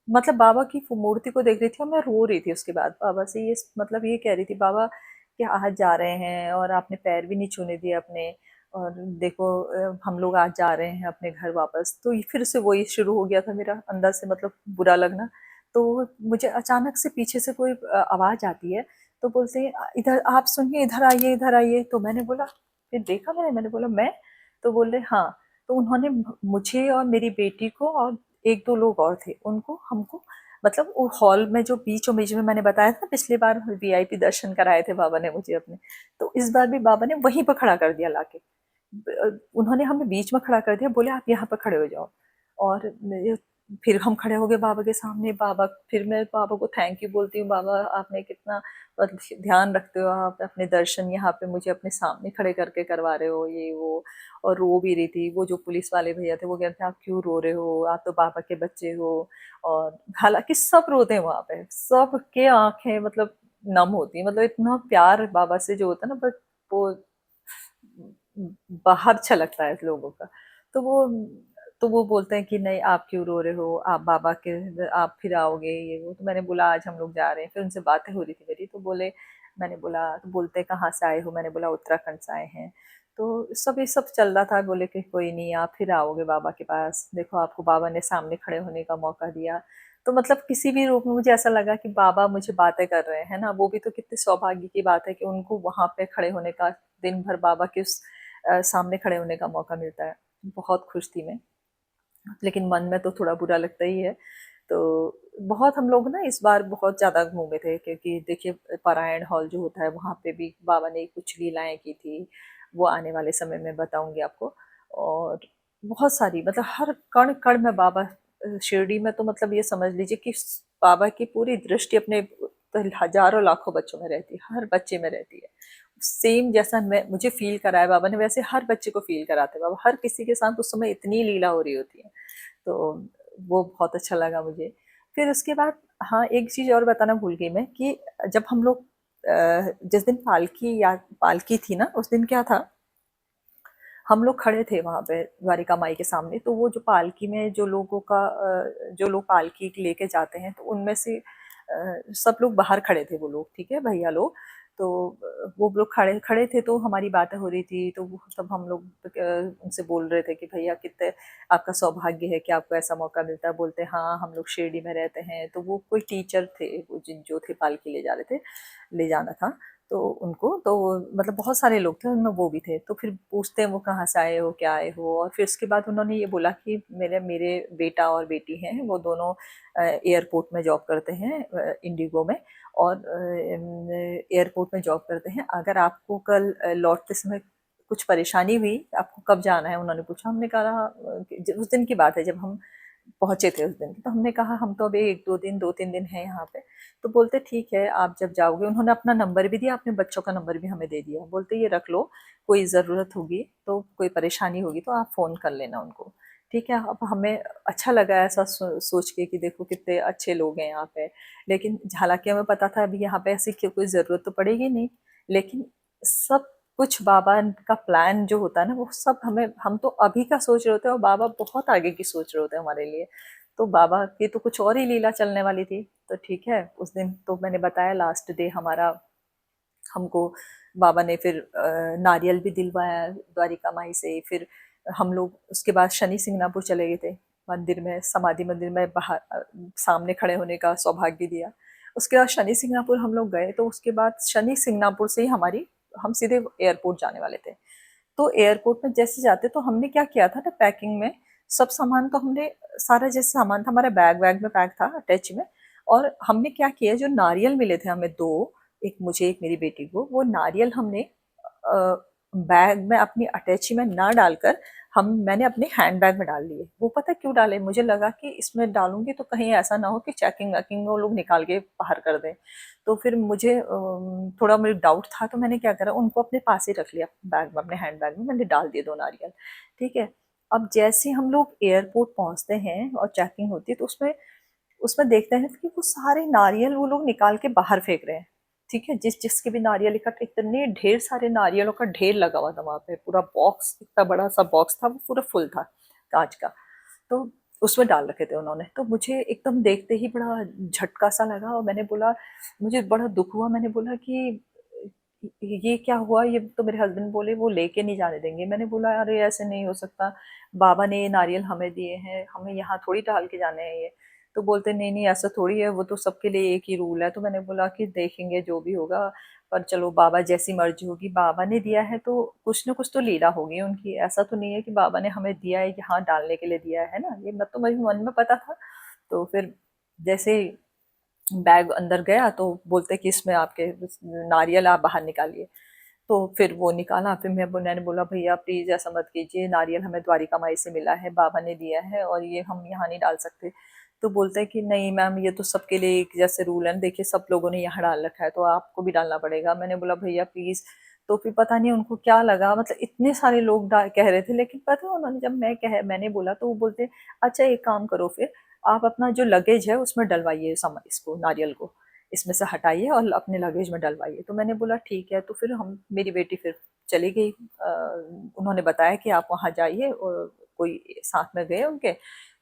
मतलब बाबा की मूर्ति को देख रही थी और मैं रो रही थी। उसके बाद बाबा से ये मतलब ये कह रही थी, बाबा कि आज जा रहे हैं और आपने पैर भी नहीं छूने दिए अपने, और देखो हम लोग आज जा रहे हैं अपने घर वापस। तो ये फिर से वही शुरू हो गया था मेरा अंदर से मतलब बुरा लगना। तो मुझे अचानक से पीछे से कोई आवाज आती है, तो बोलते हैं इधर आप सुनिए, इधर आइए, इधर आइए। तो मैंने बोला, फिर देखा मैंने बोला मैं। तो बोले हाँ। तो उन्होंने मुझे और मेरी बेटी को और एक दो लोग और थे उनको हमको, मतलब वो हॉल में जो बीचों बीच में मैंने बताया था पिछली बार वीआईपी दर्शन कराए थे बाबा ने मुझे अपने, तो इस बार भी बाबा ने वहीं पर खड़ा कर दिया लाके। उन्होंने हमें बीच में खड़ा कर दिया, बोले आप यहाँ पर खड़े हो जाओ। और फिर हम खड़े हो गए बाबा के सामने। बाबा, फिर मैं बाबा को थैंक यू बोलती हूँ, बाबा आपने कितना मतलब ध्यान रखते हो, आप अपने दर्शन यहाँ पे मुझे अपने सामने खड़े करके करवा रहे हो, ये वो। और रो भी रही थी। वो जो पुलिस वाले भैया थे वो कहते हैं आप क्यों रो रहे हो, आप तो बाबा के बच्चे हो। और हालांकि सब रोते हैं वहां पे, सबके आंखें मतलब नम होती है, मतलब इतना प्यार बाबा से जो होता है ना, बट वो बाहर छलकता है लोगों का। तो वो बोलते हैं कि नहीं आप क्यों रो रहे हो, आप बाबा के आप फिर आओगे, ये वो। तो मैंने बोला आज हम लोग जा रहे हैं। फिर उनसे बातें हो रही थी मेरी, तो बोले, मैंने बोला, तो बोलते हैं कहाँ से आए हो, मैंने बोला उत्तराखंड से आए हैं। तो सब ये सब चल रहा था। बोले कि कोई नहीं आप फिर आओगे बाबा के पास, देखो आपको बाबा ने सामने खड़े होने का मौका दिया। तो मतलब किसी भी रूप में मुझे ऐसा लगा कि बाबा मुझे बातें कर रहे हैं ना, वो भी तो कितने सौभाग्य की बात है कि उनको वहां पे खड़े होने का, दिन भर बाबा के उस सामने खड़े होने का मौका मिलता है। बहुत खुश थी मैं, लेकिन मन में तो थोड़ा बुरा लगता ही है। तो बहुत हम लोग ना इस बार बहुत ज़्यादा घूमे थे, क्योंकि देखिए पारायण हॉल जो होता है वहाँ पे भी बाबा ने कुछ लीलाएं की थी, वो आने वाले समय में बताऊंगी आपको। और बहुत सारी मतलब हर कण कण में बाबा, शिरडी में तो मतलब ये समझ लीजिए कि बाबा की पूरी दृष्टि अपने तो हजारों लाखों बच्चों में रहती है, हर बच्चे में रहती है। सेम जैसा मैं मुझे फील कराया बाबा ने, वैसे हर बच्चे को फील कराते हैं बाबा। हर किसी के साथ उस समय इतनी लीला हो रही होती है। तो वो बहुत अच्छा लगा मुझे। फिर उसके बाद हाँ, एक चीज़ और बताना भूल गई मैं कि जब हम लोग जिस दिन पालकी या पालकी थी ना, उस दिन क्या था, हम लोग खड़े थे वहां पे द्वारिका माई के सामने। तो वो जो पालकी में जो लोगों का जो लोग पालकी लेके जाते हैं, तो उनमें से सब लोग बाहर खड़े थे वो लोग, ठीक है भैया लोग। तो वो लोग खड़े खड़े थे, तो हमारी बातें हो रही थी, तो वो तब हम लोग उनसे बोल रहे थे कि भैया कितने आपका सौभाग्य है कि आपको ऐसा मौका मिलता है। बोलते हाँ, हम लोग शिरडी में रहते हैं। तो वो कोई टीचर थे, वो जिन जो थे पालकी ले जा रहे थे, ले जाना था तो उनको, तो मतलब बहुत सारे लोग थे, उनमें वो भी थे। तो फिर पूछते हैं वो कहाँ से आए हो, क्या आए हो? और फिर उसके बाद उन्होंने ये बोला कि मेरे मेरे बेटा और बेटी हैं, वो दोनों एयरपोर्ट में जॉब करते हैं, इंडिगो में। और एयरपोर्ट में जॉब करते हैं। अगर आपको कल लौटते समय कुछ परेशानी हुई, आपको कब जाना है, उन्होंने पूछा। हमने कहा उस दिन की बात है जब हम पहुंचे थे उस दिन। तो हमने कहा हम तो अभी 1-2 दिन 2-3 दिन हैं यहाँ पे। तो बोलते ठीक है, आप जब जाओगे, उन्होंने अपना नंबर भी दिया, अपने बच्चों का नंबर भी हमें दे दिया। बोलते ये रख लो, कोई ज़रूरत होगी तो, कोई परेशानी होगी तो आप फ़ोन कर लेना उनको। ठीक है। अब हमें अच्छा लगा ऐसा सोच के कि देखो कितने अच्छे लोग हैं यहाँ पे। लेकिन हालांकि हमें पता था अभी यहाँ पे ऐसी कोई ज़रूरत तो पड़ेगी नहीं। लेकिन सब कुछ बाबा का प्लान जो होता है ना, वो सब हम तो अभी का सोच रहे होते हैं और बाबा बहुत आगे की सोच रहे होते हैं हमारे लिए। तो बाबा की तो कुछ और ही लीला चलने वाली थी। तो ठीक है, उस दिन तो मैंने बताया लास्ट डे हमारा, हमको बाबा ने फिर नारियल भी दिलवाया द्वारिका माई से। फिर हम लोग उसके बाद शनि सिंगनापुर चले गए थे, मंदिर में, समाधि मंदिर में बाहर सामने खड़े होने का सौभाग्य दिया। उसके बाद शनि सिंगनापुर हम लोग गए, तो उसके बाद शनि सिंगनापुर से ही हम सीधे एयरपोर्ट जाने वाले थे। तो एयरपोर्ट में जैसे जाते, तो हमने क्या किया था ना, पैकिंग में सब सामान तो हमने, सारा जैसे सामान था हमारा बैग वैग में पैक था अटैच में। और हमने क्या किया, जो नारियल मिले थे हमें दो, एक मुझे एक मेरी बेटी को, वो नारियल हमने बैग में अपनी अटैची में ना डालकर मैंने अपने हैंड बैग में डाल लिए। वो पता क्यों डाले, मुझे लगा कि इसमें डालूंगी तो कहीं ऐसा ना हो कि चेकिंग वैकिंग में वो लोग निकाल के बाहर कर दें। तो फिर मुझे थोड़ा मेरे डाउट था, तो मैंने क्या करा, उनको अपने पास ही रख लिया बैग में, अपने हैंड बैग में मैंने डाल दिए 2 नारियल। ठीक है। अब जैसे हम लोग एयरपोर्ट पहुंचते हैं और चेकिंग होती है, तो उसमें उसमें देखते हैं कि वो सारे नारियल वो लोग निकाल के बाहर फेंक रहे हैं। ठीक है। जिसके भी नारियल इकट्ठे, इतने ढेर सारे नारियलों का ढेर लगा हुआ था वहां पे, पूरा बॉक्स, इतना बड़ा सा बॉक्स था, वो पूरा फुल था कांच का। तो उसमें डाल रखे थे उन्होंने। तो मुझे एकदम देखते ही बड़ा झटका सा लगा, और मैंने बोला, मुझे बड़ा दुख हुआ। मैंने बोला कि ये क्या हुआ? ये तो मेरे हस्बैंड बोले वो लेके नहीं जाने देंगे। मैंने बोला अरे ऐसे नहीं हो सकता, बाबा ने ये नारियल हमें दिए हैं, हमें यहाँ थोड़ी डाल के जाने हैं ये। तो बोलते नहीं नहीं, ऐसा थोड़ी है, वो तो सबके लिए एक ही रूल है। तो मैंने बोला कि देखेंगे जो भी होगा, पर चलो बाबा जैसी मर्जी होगी, बाबा ने दिया है तो कुछ ना कुछ तो लीला होगी उनकी। ऐसा तो नहीं है कि बाबा ने हमें दिया है कि हाँ डालने के लिए दिया है ना, ये मत तो मेरे मन में पता था। तो फिर जैसे बैग अंदर गया, तो बोलते कि इसमें आपके नारियल आप बाहर निकालिए। तो फिर वो निकाला। फिर मैंने बोला भैया प्लीज़ ऐसा मत कीजिए, नारियल हमें द्वारिका माई से मिला है, बाबा ने दिया है, और ये हम यहाँ नहीं डाल सकते। तो बोलते हैं कि नहीं मैम, ये तो सबके लिए एक जैसे रूल है ना, देखिए सब लोगों ने यहाँ डाल रखा है तो आपको भी डालना पड़ेगा। मैंने बोला भैया प्लीज़। तो फिर पता नहीं उनको क्या लगा, मतलब इतने सारे लोग कह रहे थे, लेकिन पता है उन्होंने, जब मैंने बोला तो वो बोलते अच्छा एक काम करो, फिर आप अपना जो लगेज है उसमें डलवाइए इसको, नारियल को इसमें से हटाइए और अपने लगेज में डलवाइए। तो मैंने बोला ठीक है। तो फिर मेरी बेटी फिर चली गई। उन्होंने बताया कि आप वहाँ जाइए, और कोई साथ में गए उनके,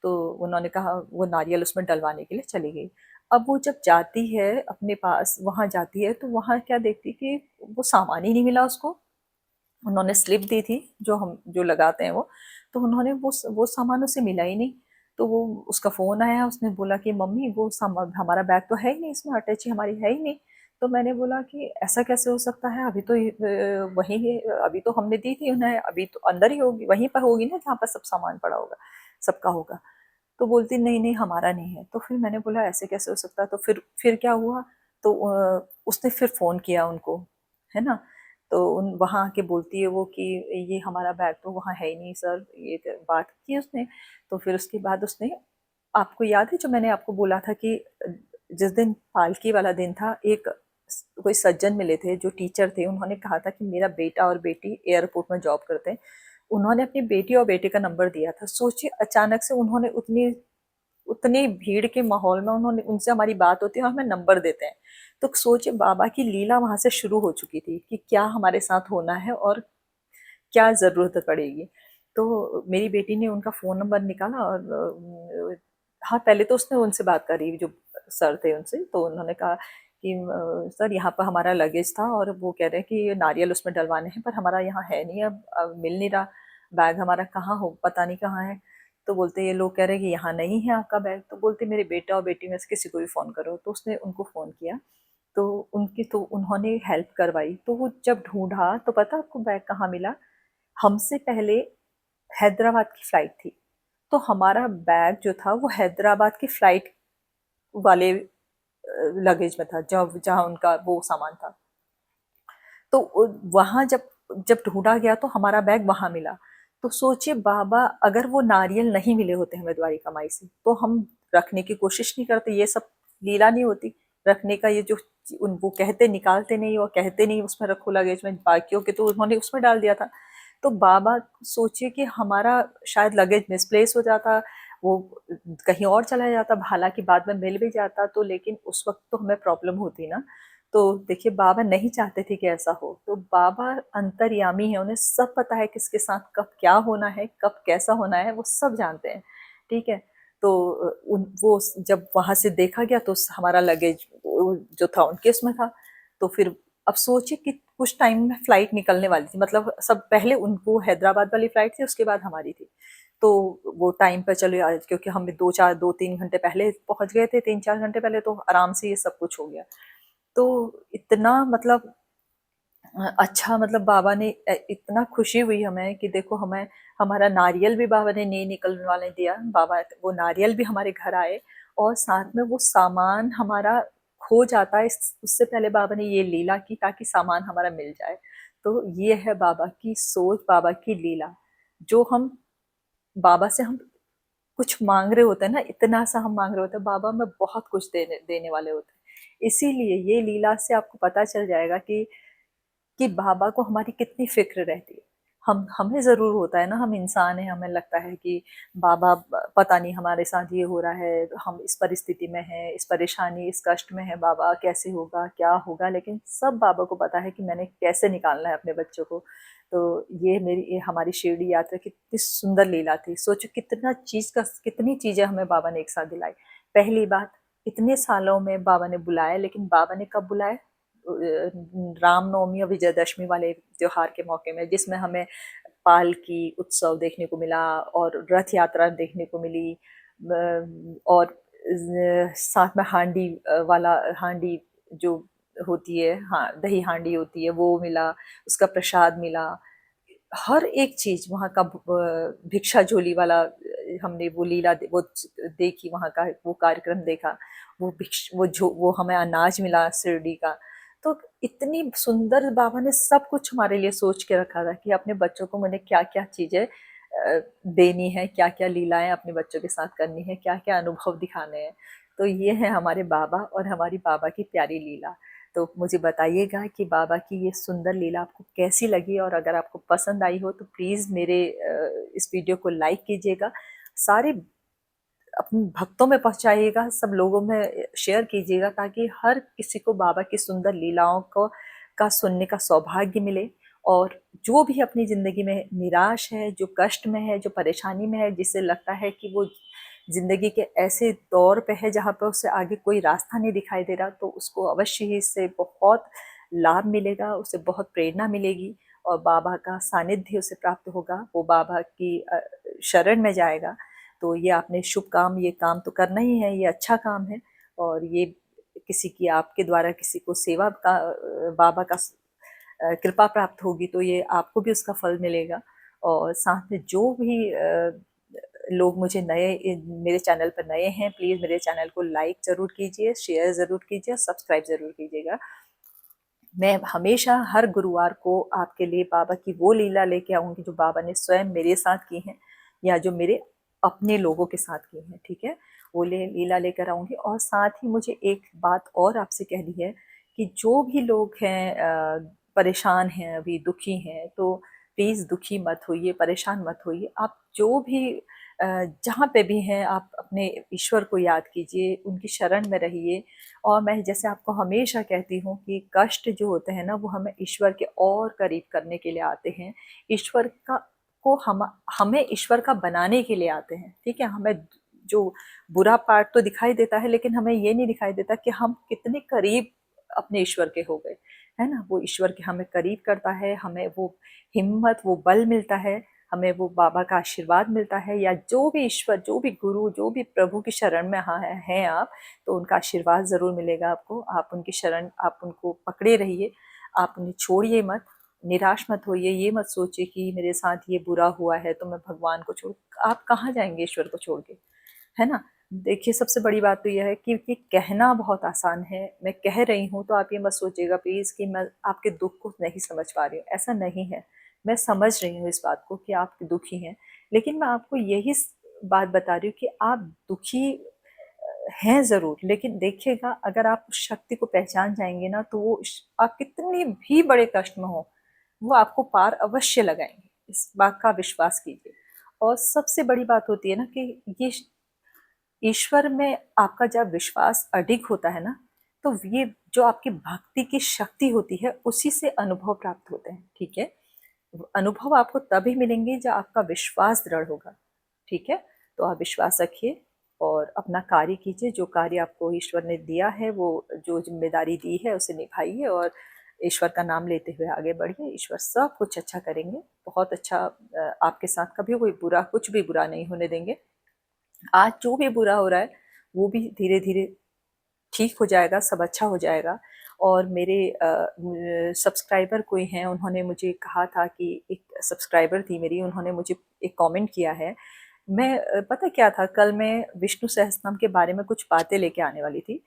तो उन्होंने कहा वो नारियल उसमें डलवाने के लिए चली गई। अब वो जब जाती है अपने पास, वहाँ जाती है, तो वहाँ क्या देखती कि वो सामान ही नहीं मिला उसको। उन्होंने स्लिप दी थी जो हम जो लगाते हैं वो, तो उन्होंने वो सामान उसे मिला ही नहीं। तो वो उसका फ़ोन आया, उसने बोला कि मम्मी वो सामान, हमारा बैग तो है ही नहीं, इसमें अटैची हमारी है ही नहीं। तो मैंने बोला कि ऐसा कैसे हो सकता है, अभी तो वहीं है, अभी तो हमने दी थी उन्हें, अभी तो अंदर ही होगी, वहीं पर होगी ना जहाँ पर सब सामान पड़ा होगा, सबका होगा। तो बोलती नहीं नहीं हमारा नहीं है। तो फिर मैंने बोला ऐसे कैसे हो सकता है? तो फिर क्या हुआ, तो उसने फिर फ़ोन किया उनको, है ना। तो उन वहाँ आके बोलती है वो कि ये हमारा बैग तो वहाँ है ही नहीं सर, ये बात की उसने। तो फिर उसके बाद उसने, आपको याद है जो मैंने आपको बोला था कि जिस दिन पालकी वाला दिन था, एक कोई सज्जन मिले थे जो टीचर थे, उन्होंने कहा था कि मेरा बेटा और बेटी एयरपोर्ट में जॉब करते हैं। उन्होंने अपनी बेटी और बेटे का नंबर दिया था। सोचिए अचानक से उन्होंने उतनी उतनी भीड़ के माहौल में उन्होंने, उनसे हमारी बात होती है और हमें नंबर देते हैं। तो सोचिए बाबा की लीला वहां से शुरू हो चुकी थी कि क्या हमारे साथ होना है और क्या ज़रूरत पड़ेगी। तो मेरी बेटी ने उनका फ़ोन नंबर निकाला, और हाँ, पहले तो उसने उनसे बात करी जो सर थे उनसे। तो उन्होंने कहा कि सर यहाँ पर हमारा लगेज था और वो कह रहे हैं कि नारियल उसमें डलवाने हैं, पर हमारा यहाँ है नहीं, अब मिल नहीं रहा, बैग हमारा कहाँ हो, पता नहीं कहाँ है। तो बोलते ये लोग कह रहे हैं कि यहाँ नहीं है आपका बैग। तो बोलते मेरे बेटा और बेटी में से किसी को भी फ़ोन करो। तो उसने उनको फ़ोन किया, तो उन्होंने हेल्प करवाई। तो वो जब ढूंढा तो पता आपको बैग कहाँ मिला? हमसे पहले हैदराबाद की फ्लाइट थी, तो हमारा बैग जो था वो हैदराबाद की फ्लाइट वाले लगेज में था, जब जहाँ उनका वो सामान था। तो वहाँ जब जब ढूंढा गया तो हमारा बैग वहाँ मिला। तो सोचिए बाबा, अगर वो नारियल नहीं मिले होते हमें द्वारी कमाई से, तो हम रखने की कोशिश नहीं करते, ये सब लीला नहीं होती रखने का। ये जो उन वो कहते निकालते नहीं और कहते नहीं उसमें रखो लगेज में, बाकियों के तो उन्होंने उसमें डाल दिया था। तो बाबा सोचिए कि हमारा शायद लगेज मिसप्लेस हो जाता, वो कहीं और चला जाता, हालांकि बाद में मिल भी जाता तो, लेकिन उस वक्त तो हमें प्रॉब्लम होती ना। तो देखिए बाबा नहीं चाहते थे कि ऐसा हो। तो बाबा अंतर्यामी है, उन्हें सब पता है किसके साथ कब क्या होना है, कब कैसा होना है, वो सब जानते हैं। ठीक है। तो वो जब वहां से देखा गया तो हमारा लगेज जो था उनके उसमें था। तो फिर अब सोचिए कि कुछ टाइम में फ्लाइट निकलने वाली थी, मतलब सब पहले उनको हैदराबाद वाली फ्लाइट थी, उसके बाद हमारी थी। तो वो टाइम पर चले आज, क्योंकि हम 2-3 घंटे पहले पहुंच गए थे, 3-4 घंटे पहले, तो आराम से ये सब कुछ हो गया। तो इतना मतलब अच्छा, मतलब बाबा ने इतना खुशी हुई हमें कि देखो हमें हमारा नारियल भी बाबा ने नहीं निकलने वाले दिया। बाबा वो नारियल भी हमारे घर आए, और साथ में वो सामान हमारा खो जाता है उससे पहले बाबा ने ये लीला की ताकि सामान हमारा मिल जाए। तो ये है बाबा की सोच, बाबा की लीला। जो हम बाबा से हम कुछ मांग रहे होते हैं ना, इतना सा हम मांग रहे होते हैं, बाबा में बहुत कुछ देने देने वाले होते हैं। इसीलिए ये लीला से आपको पता चल जाएगा कि बाबा को हमारी कितनी फ़िक्र रहती है। हम हमें ज़रूर होता है ना, हम इंसान हैं, हमें लगता है कि बाबा पता नहीं हमारे साथ ये हो रहा है, हम इस परिस्थिति में हैं, इस परेशानी, इस कष्ट में हैं, बाबा कैसे होगा, क्या होगा? लेकिन सब बाबा को पता है कि मैंने कैसे निकालना है अपने बच्चों को। तो ये हमारी शिरडी यात्रा कितनी सुंदर लीला थी। सोचो कितनी चीज़ें हमें बाबा ने एक साथ दिलाई। पहली बात, इतने सालों में बाबा ने बुलाया, लेकिन बाबा ने कब बुलाया? रामनवमी और विजयदशमी वाले त्योहार के मौके में, जिसमें हमें पालकी उत्सव देखने को मिला और रथ यात्रा देखने को मिली, और साथ में हांडी वाला हांडी जो होती है, हाँ दही हांडी होती है, वो मिला, उसका प्रसाद मिला। हर एक चीज वहाँ का, भिक्षा झोली वाला, हमने वो वो देखी, वहाँ का वो कार्यक्रम देखा। वो हमें अनाज मिला शिरडी का। तो इतनी सुंदर बाबा ने सब कुछ हमारे लिए सोच के रखा था कि अपने बच्चों को मैंने क्या क्या चीजें देनी है, क्या क्या लीलाएं अपने बच्चों के साथ करनी है, क्या क्या अनुभव दिखाने हैं। तो ये है हमारे बाबा और हमारी बाबा की प्यारी लीला। तो मुझे बताइएगा कि बाबा की ये सुंदर लीला आपको कैसी लगी, और अगर आपको पसंद आई हो तो प्लीज़ मेरे इस वीडियो को लाइक कीजिएगा, सारे अपने भक्तों में पहुंचाइएगा, सब लोगों में शेयर कीजिएगा, ताकि हर किसी को बाबा की सुंदर लीलाओं को का सुनने का सौभाग्य मिले। और जो भी अपनी ज़िंदगी में निराश है, जो कष्ट में है, जो परेशानी में है, जिसे लगता है कि वो ज़िंदगी के ऐसे दौर पे है जहाँ पे उसे आगे कोई रास्ता नहीं दिखाई दे रहा, तो उसको अवश्य ही इससे बहुत लाभ मिलेगा, उसे बहुत प्रेरणा मिलेगी, और बाबा का सानिध्य उसे प्राप्त होगा, वो बाबा की शरण में जाएगा। तो ये आपने शुभ काम, ये काम तो करना ही है, ये अच्छा काम है। और ये किसी की, आपके द्वारा किसी को सेवा का, बाबा का कृपा प्राप्त होगी, तो ये आपको भी उसका फल मिलेगा। और साथ में जो भी लोग मेरे चैनल पर नए हैं, प्लीज़ मेरे चैनल को लाइक ज़रूर कीजिए, शेयर ज़रूर कीजिए, सब्सक्राइब ज़रूर कीजिएगा। मैं हमेशा हर गुरुवार को आपके लिए बाबा की वो लीला लेके आऊँगी जो बाबा ने स्वयं मेरे साथ की हैं, या जो मेरे अपने लोगों के साथ की हैं, ठीक है? वो लीला लेकर आऊँगी। और साथ ही मुझे एक बात और आपसे कहनी है कि जो भी लोग हैं परेशान हैं, अभी दुखी हैं, तो प्लीज़ दुखी मत होइए, परेशान मत होइए। आप जो भी जहाँ पे भी हैं, आप अपने ईश्वर को याद कीजिए, उनकी शरण में रहिए। और मैं जैसे आपको हमेशा कहती हूँ कि कष्ट जो होते हैं ना, वो हमें ईश्वर के और करीब करने के लिए आते हैं। ईश्वर का को हमें ईश्वर का बनाने के लिए आते हैं, ठीक है? हमें जो बुरा पार्ट तो दिखाई देता है, लेकिन हमें ये नहीं दिखाई देता कि हम कितने करीब अपने ईश्वर के हो गए, है ना? वो ईश्वर के हमें करीब करता है, हमें वो हिम्मत, वो बल मिलता है, हमें वो बाबा का आशीर्वाद मिलता है, या जो भी ईश्वर, जो भी गुरु, जो भी प्रभु की शरण में हाँ हैं आप, तो उनका आशीर्वाद ज़रूर मिलेगा आपको। आप उनकी शरण, आप उनको पकड़े रहिए, आप उन्हें छोड़िए मत, निराश मत होइए, ये मत सोचिए कि मेरे साथ ये बुरा हुआ है तो मैं भगवान को छोड़, आप कहाँ जाएँगे ईश्वर को छोड़ के, है ना? देखिए, सबसे बड़ी बात तो ये है कि कहना बहुत आसान है, मैं कह रही हूँ तो आप ये मत सोचिएगा प्लीज़ कि मैं आपके दुःख को नहीं समझ पा रही हूँ, ऐसा नहीं है। मैं समझ रही हूँ इस बात को कि आप दुखी हैं, लेकिन मैं आपको यही बात बता रही हूँ कि आप दुखी हैं ज़रूर, लेकिन देखिएगा, अगर आप उस शक्ति को पहचान जाएंगे ना, तो वो आप कितने भी बड़े कष्ट में हो, वो आपको पार अवश्य लगाएंगे। इस बात का विश्वास कीजिए। और सबसे बड़ी बात होती है ना कि ये ईश्वर में आपका जब विश्वास अडिग होता है ना, तो ये जो आपकी भक्ति की शक्ति होती है, उसी से अनुभव प्राप्त होते हैं, ठीक है? अनुभव आपको तभी मिलेंगे जब आपका विश्वास दृढ़ होगा, ठीक है? तो आप विश्वास रखिए और अपना कार्य कीजिए, जो कार्य आपको ईश्वर ने दिया है, वो जो ज़िम्मेदारी दी है उसे निभाइए और ईश्वर का नाम लेते हुए आगे बढ़िए। ईश्वर सब कुछ अच्छा करेंगे, बहुत अच्छा आपके साथ कभी कोई बुरा, कुछ भी बुरा नहीं होने देंगे। आज जो भी बुरा हो रहा है, वो भी धीरे-धीरे ठीक हो जाएगा, सब अच्छा हो जाएगा। और मेरे सब्सक्राइबर कोई हैं, उन्होंने मुझे कहा था कि एक सब्सक्राइबर थी मेरी, उन्होंने मुझे एक कमेंट किया है। मैं पता क्या था, कल मैं विष्णु सहस्त्रनाम के बारे में कुछ बातें लेके आने वाली थी।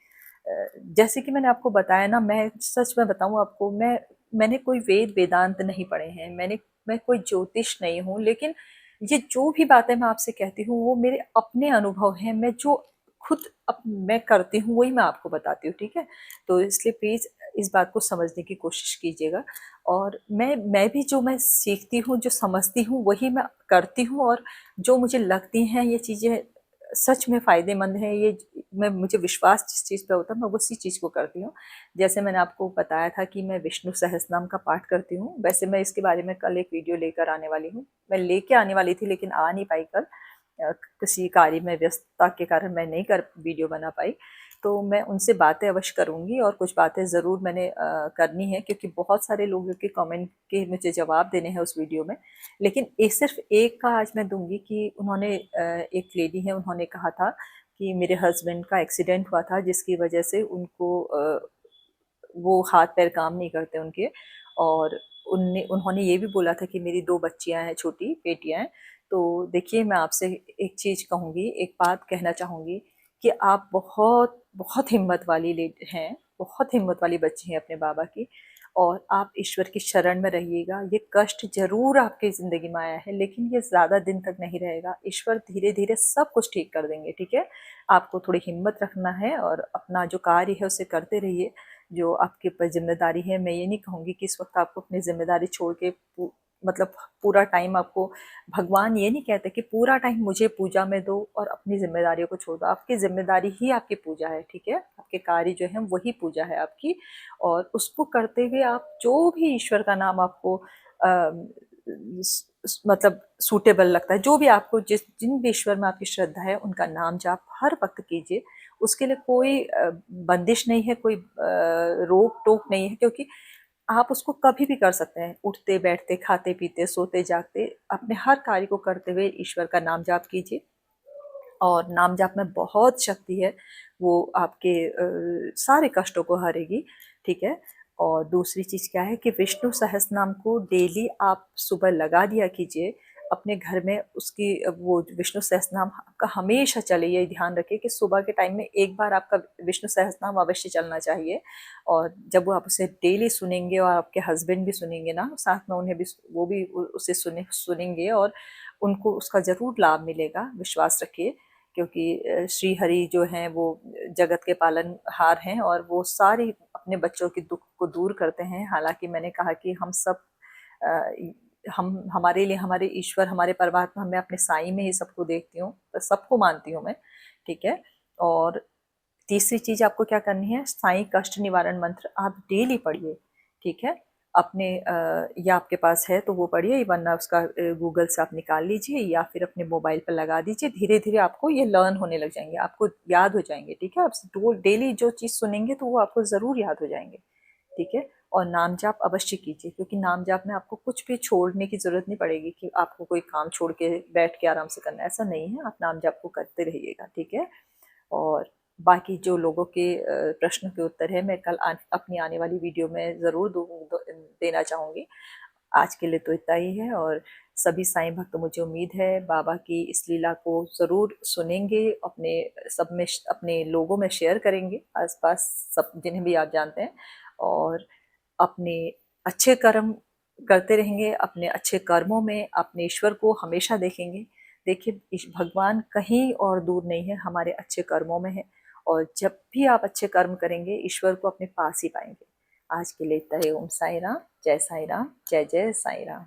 जैसे कि मैंने आपको बताया ना, मैं सच में बताऊँ आपको, मैंने कोई वेद वेदांत नहीं पढ़े हैं, मैं कोई ज्योतिष नहीं हूँ, लेकिन ये जो भी बातें मैं आपसे कहती हूँ, वो मेरे अपने अनुभव हैं। मैं जो खुद मैं करती हूँ, वही मैं आपको बताती हूँ, ठीक है? तो इसलिए प्लीज़ इस बात को समझने की कोशिश कीजिएगा। और मैं भी जो मैं सीखती हूँ, जो समझती हूँ, वही मैं करती हूँ। और जो मुझे लगती हैं ये चीज़ें सच में फ़ायदेमंद हैं, ये मुझे विश्वास जिस चीज़ पे होता है, मैं उसी चीज़ को करती हूँ। जैसे मैंने आपको बताया था कि मैं विष्णु सहस्त्रनाम का पाठ करती हूँ, वैसे मैं इसके बारे में कल एक वीडियो लेकर आने वाली हूँ। मैं लेके आने वाली थी, लेकिन आ नहीं पाई कल। किसी कार्य में व्यस्तता के कारण मैं नहीं कर वीडियो बना पाई। तो मैं उनसे बातें अवश्य करूँगी और कुछ बातें ज़रूर मैंने करनी है, क्योंकि बहुत सारे लोगों के कमेंट के मुझे जवाब देने हैं उस वीडियो में। लेकिन सिर्फ़ एक का आज मैं दूँगी कि उन्होंने एक लेडी है, उन्होंने कहा था कि मेरे हस्बैंड का एक्सीडेंट हुआ था, जिसकी वजह से उनको वो हाथ-पैर काम नहीं करते उनके। और उन्होंने ये भी बोला था कि मेरी 2 बच्चियाँ हैं, छोटी बेटियाँ हैं। तो देखिए, मैं आपसे एक चीज़ कहूँगी, एक बात कहना चाहूँगी कि आप बहुत, बहुत हिम्मत वाली हैं, बहुत हिम्मत वाली बच्ची हैं अपने बाबा की। और आप ईश्वर की शरण में रहिएगा। ये कष्ट ज़रूर आपकी ज़िंदगी में आया है, लेकिन ये ज़्यादा दिन तक नहीं रहेगा। ईश्वर धीरे-धीरे सब कुछ ठीक कर देंगे, ठीक है? आपको थोड़ी हिम्मत रखना है और अपना जो कार्य है उसे करते रहिए। जो आपके ऊपर ज़िम्मेदारी है, मैं ये नहीं कहूँगी कि इस वक़्त आपको अपनी ज़िम्मेदारी छोड़ के मतलब पूरा टाइम आपको, भगवान ये नहीं कहते कि पूरा टाइम मुझे पूजा में दो और अपनी ज़िम्मेदारियों को छोड़ दो। आपकी ज़िम्मेदारी ही आपकी पूजा है, ठीक है? आपके कार्य जो हैं वही पूजा है आपकी। और उसको करते हुए आप जो भी ईश्वर का नाम आपको मतलब सूटेबल लगता है, जो भी आपको जिन भी ईश्वर में आपकी श्रद्धा है, उनका नाम जाप हर वक्त कीजिए। उसके लिए कोई बंदिश नहीं है, कोई रोक टोक नहीं है, क्योंकि आप उसको कभी भी कर सकते हैं, उठते बैठते, खाते पीते, सोते जागते, अपने हर कार्य को करते हुए ईश्वर का नाम जाप कीजिए। और नाम जाप में बहुत शक्ति है, वो आपके सारे कष्टों को हरेगी, ठीक है? और दूसरी चीज़ क्या है कि विष्णु सहस्त्रनाम को डेली आप सुबह लगा दिया कीजिए अपने घर में। उसकी वो विष्णु सहस्त्रनाम आपका हमेशा चले, ये ध्यान रखिए कि सुबह के टाइम में एक बार आपका विष्णु सहस्त्रनाम अवश्य चलना चाहिए। और जब वो आप उसे डेली सुनेंगे और आपके हस्बैंड भी सुनेंगे ना साथ में, उन्हें भी वो भी उसे सुनेंगे और उनको उसका ज़रूर लाभ मिलेगा, विश्वास रखिए। क्योंकि श्री हरि जो हैं वो जगत के पालनहार हैं और वो सारी अपने बच्चों के दुख को दूर करते हैं। हालाँकि मैंने कहा कि हम सब अ, हम हमारे लिए हमारे ईश्वर, हमारे परमात्मा, मैं अपने साईं में ही सबको देखती हूँ, तो सबको मानती हूँ मैं, ठीक है? और तीसरी चीज़ आपको क्या करनी है, साईं कष्ट निवारण मंत्र आप डेली पढ़िए, ठीक है? अपने या आपके पास है तो वो पढ़िए, वरना उसका गूगल से आप निकाल लीजिए या फिर अपने मोबाइल पर लगा दीजिए। धीरे धीरे आपको ये लर्न होने लग जाएंगे, आपको याद हो जाएंगे। ठीक है, आप डेली जो चीज़ सुनेंगे तो वो आपको ज़रूर याद हो जाएंगे। ठीक है, और नाम जाप अवश्य कीजिए, क्योंकि नाम जाप में आपको कुछ भी छोड़ने की ज़रूरत नहीं पड़ेगी कि आपको कोई काम छोड़ के बैठ के आराम से करना है, ऐसा नहीं है। आप नाम जाप को करते रहिएगा। ठीक है, और बाकी जो लोगों के प्रश्नों के उत्तर है मैं कल अपनी आने वाली वीडियो में ज़रूर देना चाहूँगी। आज के लिए तो इतना ही है, और सभी साईं भक्त, मुझे उम्मीद है बाबा की इस लीला को ज़रूर सुनेंगे, अपने सब में अपने लोगों में शेयर करेंगे, आसपास सब जिन्हें भी आप जानते हैं, और अपने अच्छे कर्म करते रहेंगे। अपने अच्छे कर्मों में अपने ईश्वर को हमेशा देखेंगे। देखिए, भगवान कहीं और दूर नहीं है, हमारे अच्छे कर्मों में है, और जब भी आप अच्छे कर्म करेंगे ईश्वर को अपने पास ही पाएंगे। आज के लिए इतना ही। ओम साई राम, जय साई राम, जय जय साई राम।